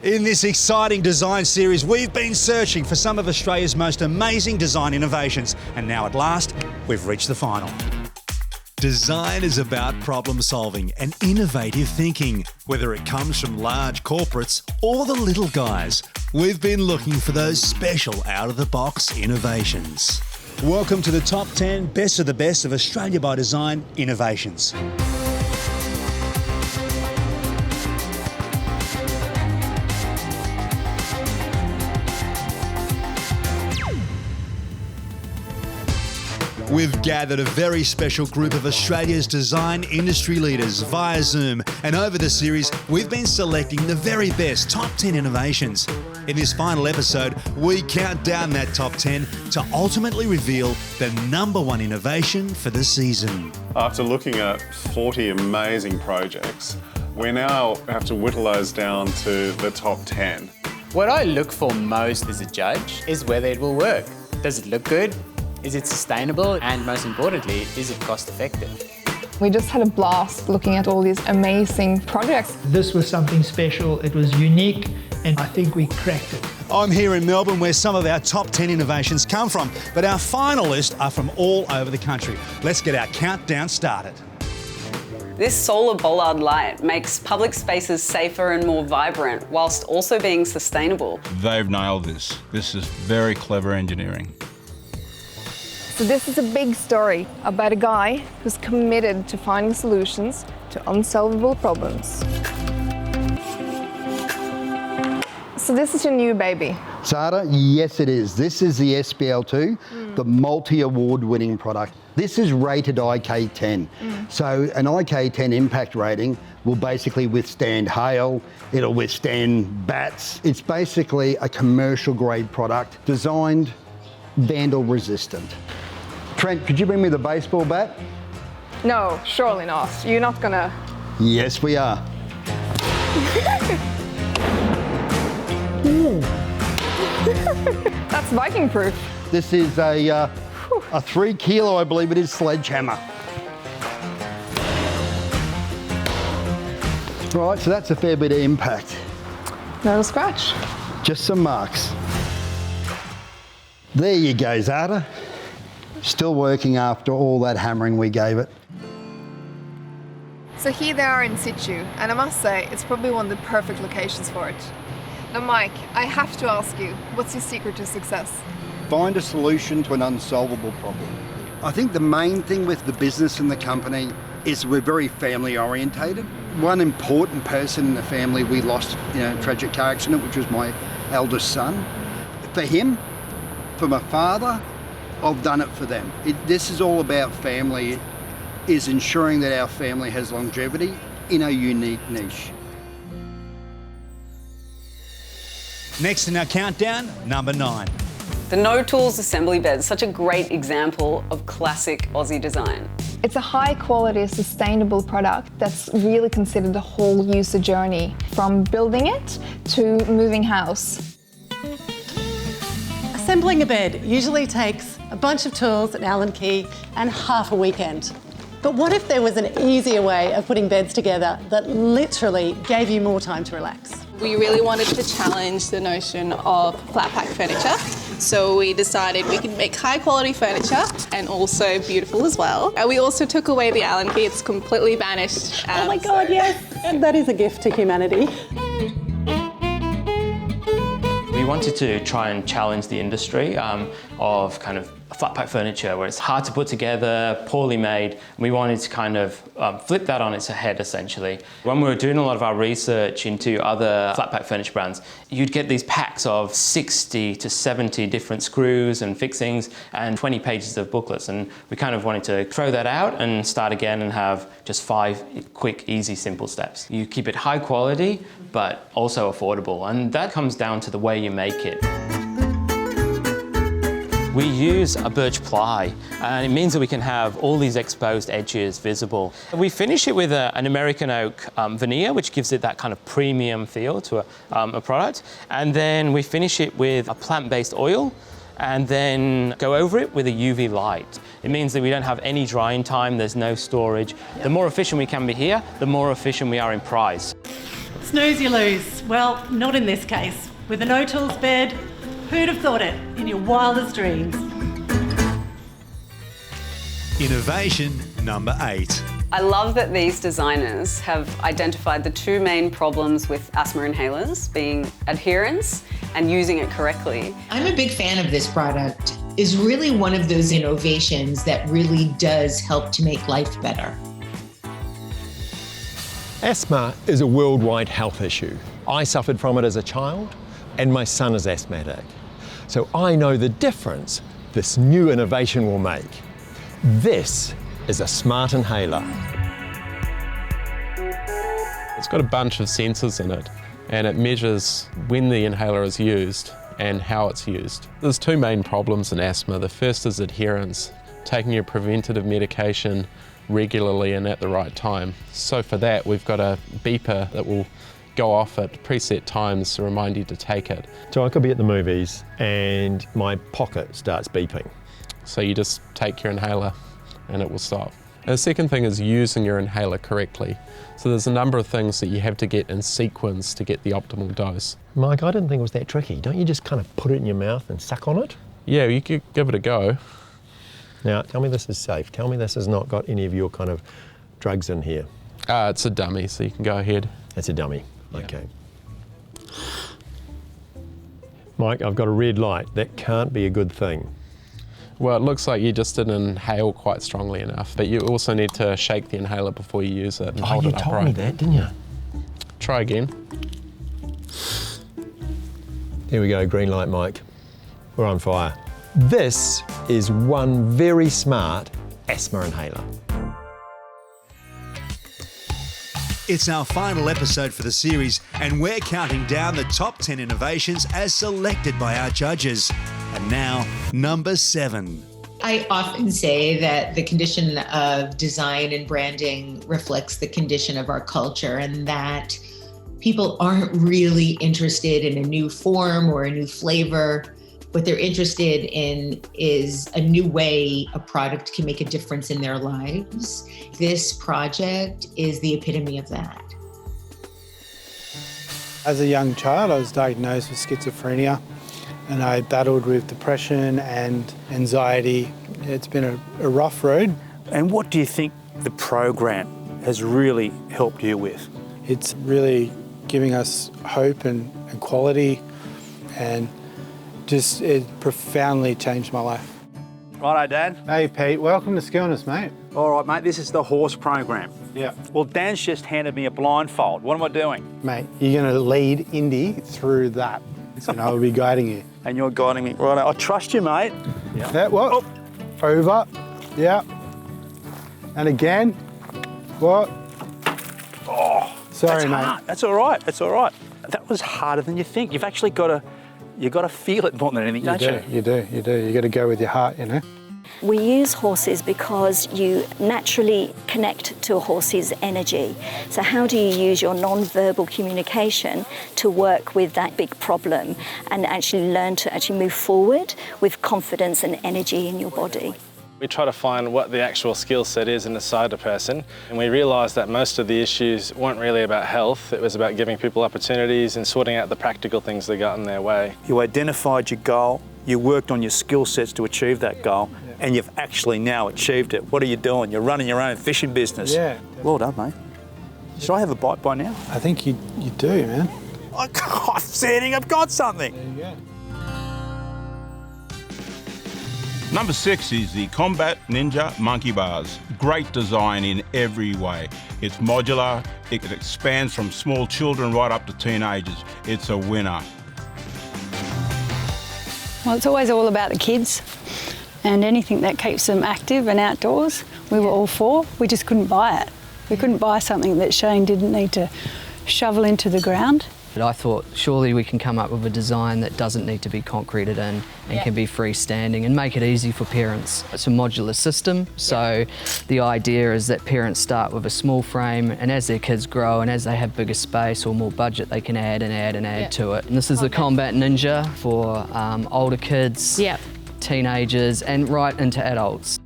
In this exciting design series, we've been searching for some of Australia's most amazing design innovations, and now at last, we've reached the final. Design is about problem solving and innovative thinking, whether it comes from large corporates or the little guys. We've been looking for those special out-of-the-box innovations. Welcome to the top 10 best of the best of Australia by Design Innovations. We've gathered a very special group of Australia's design industry leaders via Zoom, and over the series, we've been selecting the very best top 10 innovations. In this final episode, we count down that top 10 to ultimately reveal the #1 innovation for the season. After looking at 40 amazing projects, we now have to whittle those down to the top 10. What I look for most as a judge is whether it will work. Does it look good? Is it sustainable? And most importantly, is it cost effective? We just had a blast looking at all these amazing projects. This was something special, it was unique, and I think we cracked it. I'm here in Melbourne where some of our top 10 innovations come from, but our finalists are from all over the country. Let's get our countdown started. This solar bollard light makes public spaces safer and more vibrant, whilst also being sustainable. They've nailed this. This is very clever engineering. So this is a big story about a guy who's committed to finding solutions to unsolvable problems. So this is your new baby. Zara, yes it is. This is the SBL2, the multi-award winning product. This is rated IK10. So an IK10 impact rating will basically withstand hail, it'll withstand bats. It's basically a commercial grade product designed vandal resistant. Trent, could you bring me the baseball bat? No, surely not. You're not gonna... Yes, we are. That's Viking proof. This is a 3 kilo, I believe it is, sledgehammer. Right, so that's a fair bit of impact. Not a scratch. Just some marks. There you go, Zara. Still working after all that hammering we gave it. So here they are in situ, and I must say, it's probably one of the perfect locations for it. Now Mike, I have to ask you, what's your secret to success? Find a solution to an unsolvable problem. I think the main thing with the business and the company is we're very family orientated. One important person in the family we lost in a tragic car accident, which was my eldest son. For him, for my father, I've done it for them. This is all about family. It is ensuring that our family has longevity in a unique niche. Next in our countdown, #9. The No Tools assembly bed is such a great example of classic Aussie design. It's a high quality, sustainable product that's really considered the whole user journey, from building it to moving house. Assembling a bed usually takes a bunch of tools, an Allen key, and half a weekend. But what if there was an easier way of putting beds together that literally gave you more time to relax? We really wanted to challenge the notion of flat pack furniture. So we decided we could make high quality furniture and also beautiful as well. And we also took away the Allen key, it's completely vanished. Oh my God, yes! That is a gift to humanity. We wanted to try and challenge the industry of kind of flat pack furniture where it's hard to put together, poorly made. We wanted to kind of flip that on its head essentially. When we were doing a lot of our research into other flat pack furniture brands, you'd get these packs of 60 to 70 different screws and fixings and 20 pages of booklets, and we kind of wanted to throw that out and start again and have just 5 quick, easy, simple steps. You keep it high quality but also affordable, and that comes down to the way you make it. We use a birch ply, and it means that we can have all these exposed edges visible. We finish it with an American oak veneer, which gives it that kind of premium feel to a product. And then we finish it with a plant-based oil, and then go over it with a UV light. It means that we don't have any drying time, there's no storage. The more efficient we can be here, the more efficient we are in price. Snooze you lose. Well, not in this case. With a no-tools bed, who'd have thought it in your wildest dreams? Innovation number 8. I love that these designers have identified the two main problems with asthma inhalers, being adherence and using it correctly. I'm a big fan of this product. It's really one of those innovations that really does help to make life better. Asthma is a worldwide health issue. I suffered from it as a child, and my son is asthmatic. So I know the difference this new innovation will make. This is a smart inhaler. It's got a bunch of sensors in it, and it measures when the inhaler is used and how it's used. There's two main problems in asthma. The first is adherence, taking your preventative medication regularly and at the right time. So for that, we've got a beeper that will go off at preset times to remind you to take it. So I could be at the movies and my pocket starts beeping. So you just take your inhaler and it will stop. And the second thing is using your inhaler correctly. So there's a number of things that you have to get in sequence to get the optimal dose. Mike, I didn't think it was that tricky. Don't you just kind of put it in your mouth and suck on it? Yeah, you could give it a go. Now, tell me this is safe. Tell me this has not got any of your kind of drugs in here. It's a dummy, so you can go ahead. It's a dummy, okay. Mike, I've got a red light. That can't be a good thing. Well, it looks like you just didn't inhale quite strongly enough, but you also need to shake the inhaler before you use it and hold it upright. You told me that, didn't you? Try again. Here we go, green light, Mike. We're on fire. This is one very smart asthma inhaler. It's our final episode for the series, and we're counting down the top 10 innovations as selected by our judges. And now, number 7. I often say that the condition of design and branding reflects the condition of our culture, and that people aren't really interested in a new form or a new flavor. What they're interested in is a new way a product can make a difference in their lives. This project is the epitome of that. As a young child, I was diagnosed with schizophrenia, and I battled with depression and anxiety. It's been a rough road. And what do you think the program has really helped you with? It's really giving us hope and quality, and just it profoundly changed my life. Righto, Dad. Hey, Pete. Welcome to Skillness, mate. All right, mate, this is the horse program. Yeah. Well, Dan's just handed me a blindfold. What am I doing? Mate, you're going to lead Indy through that, and I'll be guiding you. And you're guiding me. Righto, I trust you, mate. Yeah. That what? Oh. Over. Yeah. And again. What? Oh, sorry, that's mate. Hard. That's all right. That's all right. That was harder than you think. You've actually got to. You've got to feel it more than anything, don't you? You do. You got to go with your heart, you know. We use horses because you naturally connect to a horse's energy. So how do you use your non-verbal communication to work with that big problem and actually learn to actually move forward with confidence and energy in your body? We try to find what the actual skill set is inside a person, and we realised that most of the issues weren't really about health. It was about giving people opportunities and sorting out the practical things that got in their way. You identified your goal, you worked on your skill sets to achieve that goal, and you've actually now achieved it. What are you doing? You're running your own fishing business. Yeah. Well done, mate. Should I have a bite by now? I think you do, man. I'm saying I've got something. There you go. Number 6 is the Combat Ninja Monkey Bars. Great design in every way. It's modular, it expands from small children right up to teenagers. It's a winner. Well, it's always all about the kids, and anything that keeps them active and outdoors, we were all for. We just couldn't buy it. We couldn't buy something that Shane didn't need to shovel into the ground. But I thought surely we can come up with a design that doesn't need to be concreted in and can be freestanding and make it easy for parents. It's a modular system, so the idea is that parents start with a small frame, and as their kids grow and as they have bigger space or more budget, they can add and add and add to it. And this is the Combat Ninja for older kids, teenagers and right into adults.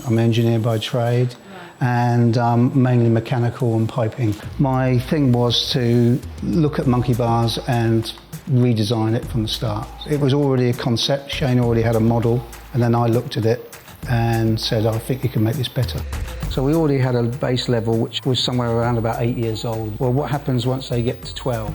I'm an engineer by trade, and mainly mechanical and piping. My thing was to look at monkey bars and redesign it from the start. It was already a concept, Shane already had a model, and then I looked at it and said, I think you can make this better. So we already had a base level which was somewhere around about 8 years old. Well, what happens once they get to 12?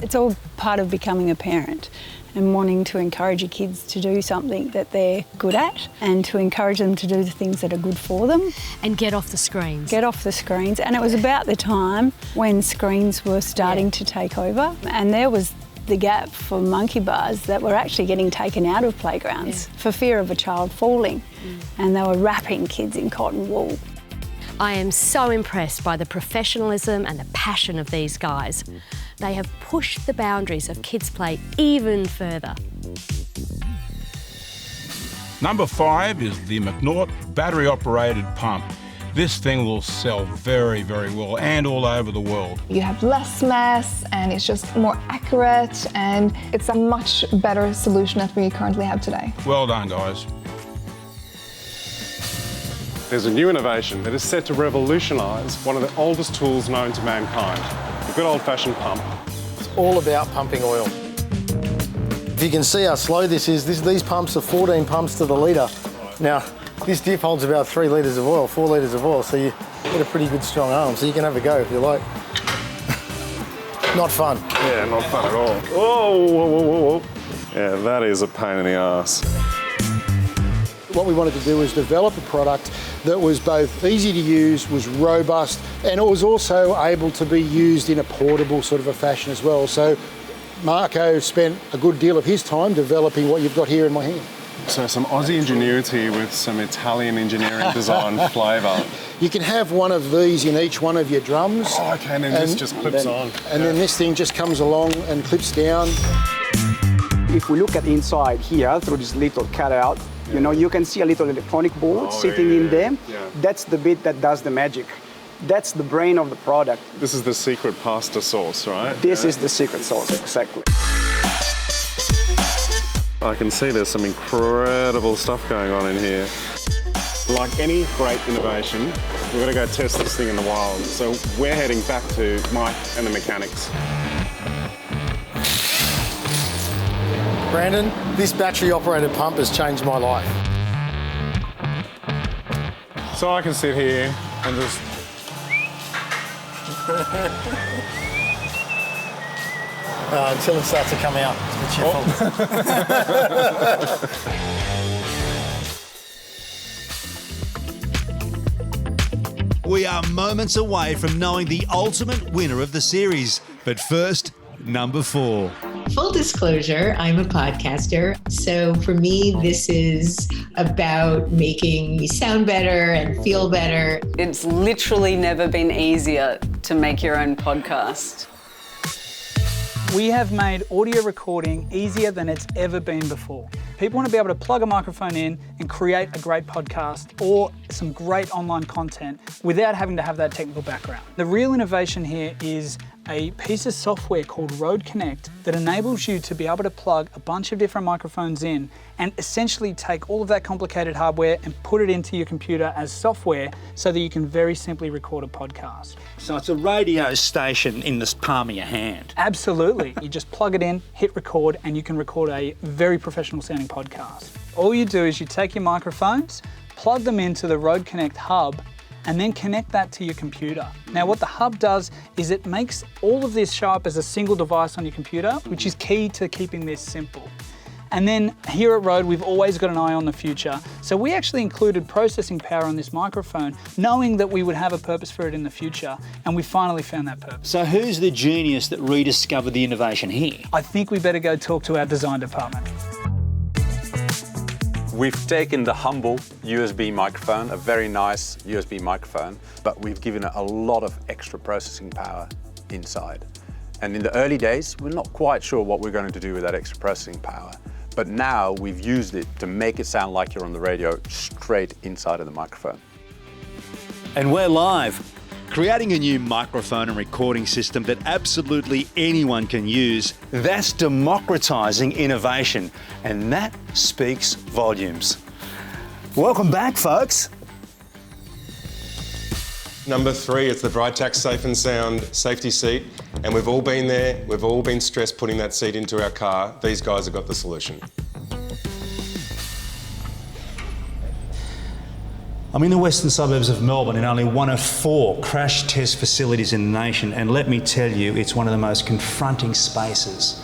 It's all part of becoming a parent and wanting to encourage your kids to do something that they're good at and to encourage them to do the things that are good for them. And get off the screens. Get off the screens. And it was about the time when screens were starting to take over, and there was the gap for monkey bars that were actually getting taken out of playgrounds for fear of a child falling, and they were wrapping kids in cotton wool. I am so impressed by the professionalism and the passion of these guys. They have pushed the boundaries of kids' play even further. Number 5 is the McNaught battery-operated pump. This thing will sell very, very well and all over the world. You have less mess and it's just more accurate, and it's a much better solution than we currently have today. Well done, guys. There's a new innovation that is set to revolutionise one of the oldest tools known to mankind, the good old-fashioned pump. It's all about pumping oil. If you can see how slow this is, these pumps are 14 pumps to the litre. Now, this dip holds about 3 litres of oil, 4 litres of oil, so you get a pretty good strong arm, so you can have a go if you like. Not fun. Yeah, not fun at all. Oh, whoa, whoa, whoa, whoa. Yeah, that is a pain in the arse. What we wanted to do was develop a product that was both easy to use, was robust, and it was also able to be used in a portable sort of a fashion as well. So Marco spent a good deal of his time developing what you've got here in my hand. So some Aussie ingenuity with some Italian engineering design flavour. You can have one of these in each one of your drums. Oh, okay, and then this just clips on. And then this thing just comes along and clips down. If we look at inside here through this little cutout, you know, you can see a little electronic board sitting in there. Yeah. That's the bit that does the magic. That's the brain of the product. This is the secret pasta sauce, right? This is the secret sauce, exactly. I can see there's some incredible stuff going on in here. Like any great innovation, we're going to go test this thing in the wild. So we're heading back to Mike and the mechanics. Brandon, this battery-operated pump has changed my life. So I can sit here and just... Until it starts to come out. It's your fault. We are moments away from knowing the ultimate winner of the series. But first, number 4. Full disclosure, I'm a podcaster. So for me, this is about making me sound better and feel better. It's literally never been easier to make your own podcast. We have made audio recording easier than it's ever been before. People want to be able to plug a microphone in and create a great podcast or some great online content without having to have that technical background. The real innovation here is a piece of software called Rode Connect that enables you to be able to plug a bunch of different microphones in and essentially take all of that complicated hardware and put it into your computer as software so that you can very simply record a podcast. So it's a radio station in the palm of your hand. Absolutely. You just plug it in, hit record, and you can record a very professional sounding podcast. All you do is you take your microphones, plug them into the Rode Connect hub, and then connect that to your computer. Now what the hub does is it makes all of this show up as a single device on your computer, which is key to keeping this simple. And then here at Rode, we've always got an eye on the future. So we actually included processing power on this microphone, knowing that we would have a purpose for it in the future, and we finally found that purpose. So who's the genius that rediscovered the innovation here? I think we better go talk to our design department. We've taken the humble USB microphone, a very nice USB microphone, but we've given it a lot of extra processing power inside. And in the early days, we're not quite sure what we're going to do with that extra processing power. But now we've used it to make it sound like you're on the radio straight inside of the microphone. And we're live. Creating a new microphone and recording system that absolutely anyone can use, that's democratising innovation, and that speaks volumes. Welcome back, folks. Number 3, it's the Britax Safe and Sound safety seat. And we've all been there, we've all been stressed putting that seat into our car. These guys have got the solution. I'm in the western suburbs of Melbourne in only one of 4 crash test facilities in the nation, and let me tell you, it's one of the most confronting spaces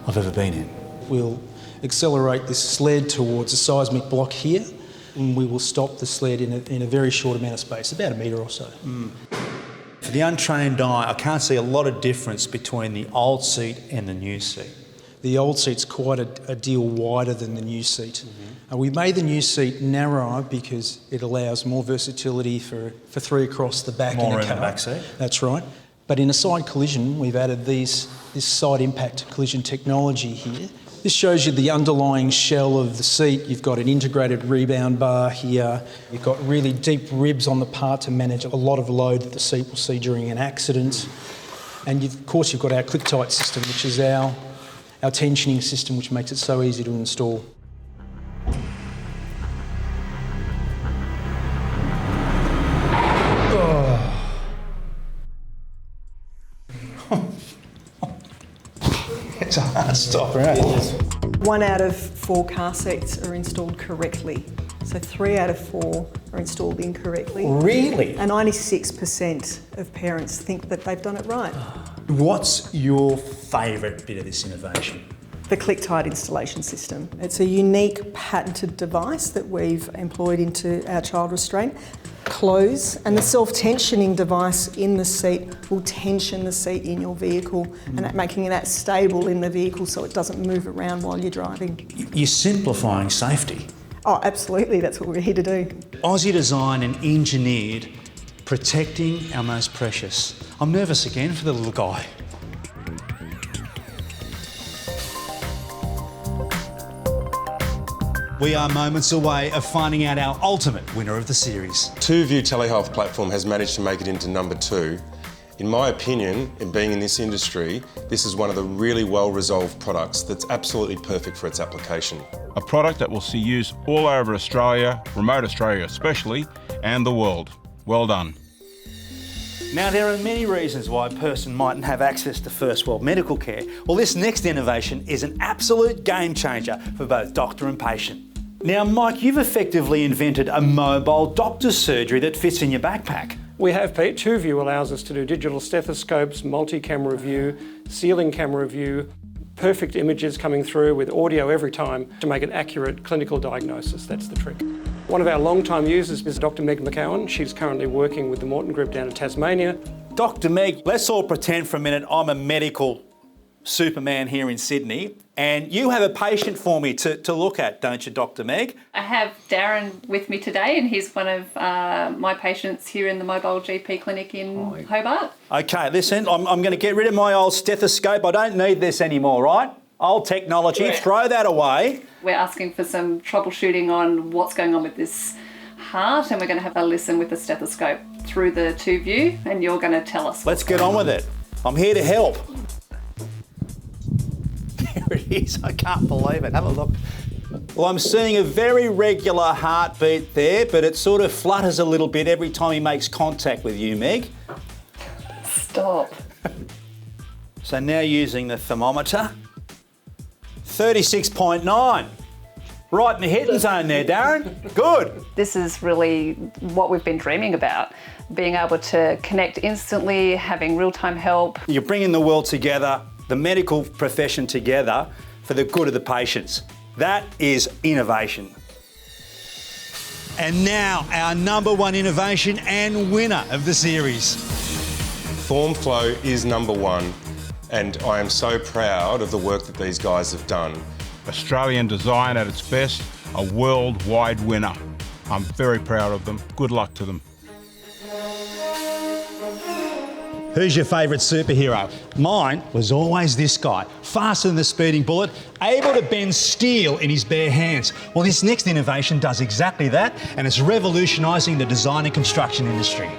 I've ever been in. We'll accelerate this sled towards a seismic block here, and we will stop the sled in a very short amount of space, about a metre or so. For the untrained eye, I can't see a lot of difference between the old seat and the new seat. The old seat's quite a deal wider than the new seat. We made the new seat narrower because it allows more versatility for 3 across the back in a car. More in the back seat. That's right. But in a side collision, we've added this side impact collision technology here. This shows you the underlying shell of the seat. You've got an integrated rebound bar here. You've got really deep ribs on the part to manage a lot of load that the seat will see during an accident. And of course, you've got our click-tight system, which is our tensioning system, which makes it so easy to install. It's a hard stop, right? 1 out of 4 car seats are installed correctly. So 3 out of 4 are installed incorrectly. Really? And 96% of parents think that they've done it right. What's your favourite bit of this innovation? The click-tight installation system. It's a unique patented device that we've employed into our child restraint. Close, and the self-tensioning device in the seat will tension the seat in your vehicle, and that making that stable in the vehicle so it doesn't move around while you're driving. You're simplifying safety. Oh, absolutely, that's what we're here to do. Aussie designed and engineered, protecting our most precious. I'm nervous again for the little guy. We are moments away of finding out our ultimate winner of the series. TwoView telehealth platform has managed to make it into number 2. In my opinion, in being in this industry, this is one of the really well-resolved products that's absolutely perfect for its application. A product that will see use all over Australia, remote Australia especially, and the world. Well done. Now, there are many reasons why a person mightn't have access to first world medical care. Well, this next innovation is an absolute game changer for both doctor and patient. Now, Mike, you've effectively invented a mobile doctor's surgery that fits in your backpack. We have, Pete. TwoView allows us to do digital stethoscopes, multi-camera view, ceiling camera view, perfect images coming through with audio every time to make an accurate clinical diagnosis. That's the trick. One of our long-time users is Dr. Meg McCowan. She's currently working with the Morton Group down in Tasmania. Dr. Meg, let's all pretend for a minute I'm a medical Superman here in Sydney, and you have a patient for me to look at, don't you, Dr. Meg? I have Darren with me today, and he's one of my patients here in the mobile GP clinic in Hobart. Okay, listen, I'm going to get rid of my old stethoscope. I don't need this anymore, right? Old technology, Correct. Throw that away. We're asking for some troubleshooting on what's going on with this heart, and we're going to have a listen with the stethoscope through the TwoView, and you're going to tell us. Let's get on with it. I'm here to help. There it is. I can't believe it. Have a look. Well, I'm seeing a very regular heartbeat there, but it sort of flutters a little bit every time he makes contact with you, Meg. Stop. So now using the thermometer, 36.9. Right in the hitting zone there, Darren. Good. This is really what we've been dreaming about, being able to connect instantly, having real-time help. You're bringing the world together, the medical profession together for the good of the patients. That is innovation. And now, our #1 innovation and winner of the series. FormFlow is number 1, and I am so proud of the work that these guys have done. Australian design at its best, a worldwide winner. I'm very proud of them. Good luck to them. Who's your favourite superhero? Mine was always this guy, faster than the speeding bullet, able to bend steel in his bare hands. Well, this next innovation does exactly that, and it's revolutionising the design and construction industry.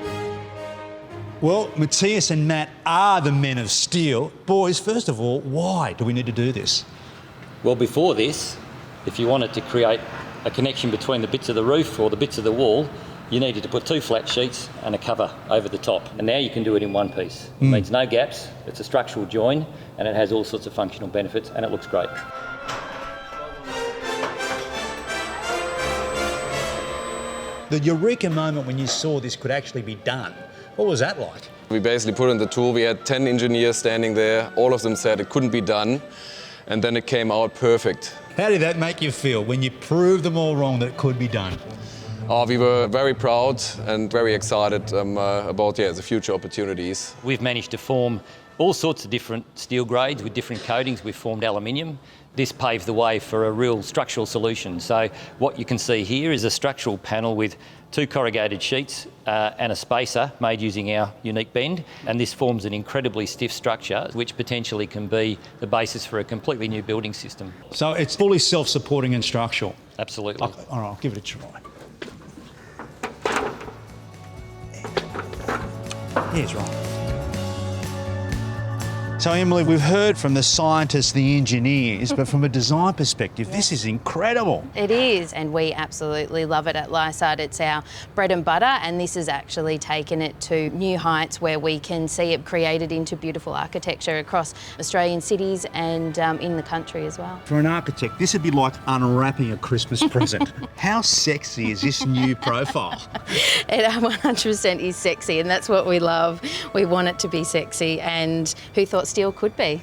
Well, Matthias and Matt are the men of steel. Boys, first of all, why do we need to do this? Well, before this, if you wanted to create a connection between the bits of the roof or the bits of the wall, you needed to put 2 flat sheets and a cover over the top. And now you can do it in one piece. It means no gaps, it's a structural join, and it has all sorts of functional benefits, and it looks great. The eureka moment when you saw this could actually be done, what was that like? We basically put in the tool, we had 10 engineers standing there, all of them said it couldn't be done, and then it came out perfect. How did that make you feel when you proved them all wrong that it could be done? We were very proud and very excited about the future opportunities. We've managed to form all sorts of different steel grades with different coatings. We've formed aluminium. This paved the way for a real structural solution. So what you can see here is a structural panel with 2 corrugated sheets and a spacer made using our unique bend, and this forms an incredibly stiff structure which potentially can be the basis for a completely new building system. So it's fully self-supporting and structural? Absolutely. All right, I'll give it a try. Here's right. So Emily, we've heard from the scientists, the engineers, but from a design perspective, this is incredible. It is, and we absolutely love it at Lysart. It's our bread and butter, and this has actually taken it to new heights where we can see it created into beautiful architecture across Australian cities and in the country as well. For an architect, this would be like unwrapping a Christmas present. How sexy is this new profile? It 100% is sexy, and that's what we love. We want it to be sexy, and who thought steel could be?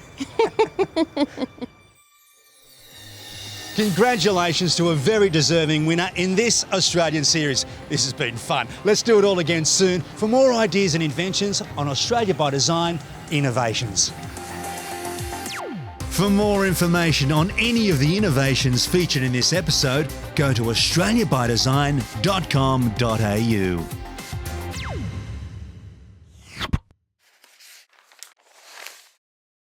Congratulations to a very deserving winner in this Australian series. This has been fun. Let's do it all again soon for more ideas and inventions on Australia by Design Innovations. For more information on any of the innovations featured in this episode, go to australiabydesign.com.au.